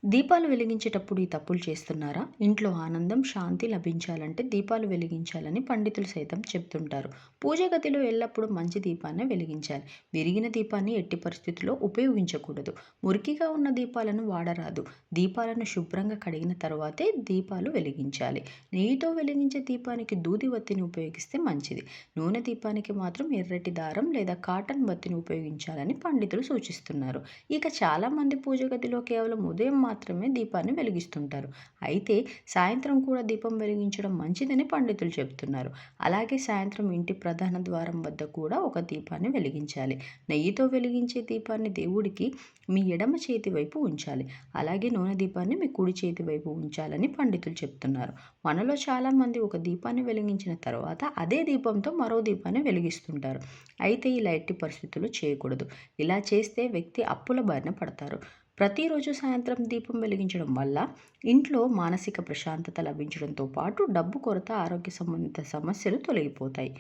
దీపాలు వెలిగించేటప్పుడు ఈ తప్పులు చేస్తున్నారా? ఇంట్లో ఆనందం, శాంతి లభించాలంటే దీపాలు వెలిగించాలని పండితులు సైతం చెప్తుంటారు. పూజ గదిలో ఎల్లప్పుడూ మంచి దీపాన్నే వెలిగించాలి. విరిగిన దీపాన్ని ఎట్టి పరిస్థితుల్లో ఉపయోగించకూడదు. మురికిగా ఉన్న దీపాలను వాడరాదు. దీపాలను శుభ్రంగా కడిగిన తర్వాతే దీపాలు వెలిగించాలి. నెయ్యితో వెలిగించే దీపానికి దూది వత్తిని ఉపయోగిస్తే మంచిది. నూనె దీపానికి మాత్రం ఎర్రటి దారం లేదా కాటన్ వత్తిని ఉపయోగించాలని పండితులు సూచిస్తున్నారు. ఇక చాలామంది పూజ గదిలో కేవలం ఉదయం మాత్రమే దీపాన్ని వెలిగిస్తుంటారు. అయితే సాయంత్రం కూడా దీపం వెలిగించడం మంచిదని పండితులు చెబుతున్నారు. అలాగే సాయంత్రం ఇంటి ప్రధాన ద్వారం వద్ద కూడా ఒక దీపాన్ని వెలిగించాలి. నెయ్యితో వెలిగించే దీపాన్ని దేవుడికి మీ ఎడమ చేతి వైపు ఉంచాలి. అలాగే నూనె దీపాన్ని మీ కుడి చేతి వైపు ఉంచాలని పండితులు చెప్తున్నారు. మనలో చాలామంది ఒక దీపాన్ని వెలిగించిన తర్వాత అదే దీపంతో మరో దీపాన్ని వెలిగిస్తుంటారు. అయితే ఇలా ఎట్టి పరిస్థితుల్లో చేయకూడదు. ఇలా చేస్తే వ్యక్తి అప్పుల బారిన పడతారు. ప్రతిరోజు సాయంత్రం దీపం వెలిగించడం వల్ల ఇంట్లో మానసిక ప్రశాంతత లభించడంతో పాటు డబ్బు కొరత, ఆరోగ్య సంబంధిత సమస్యలు తొలగిపోతాయి.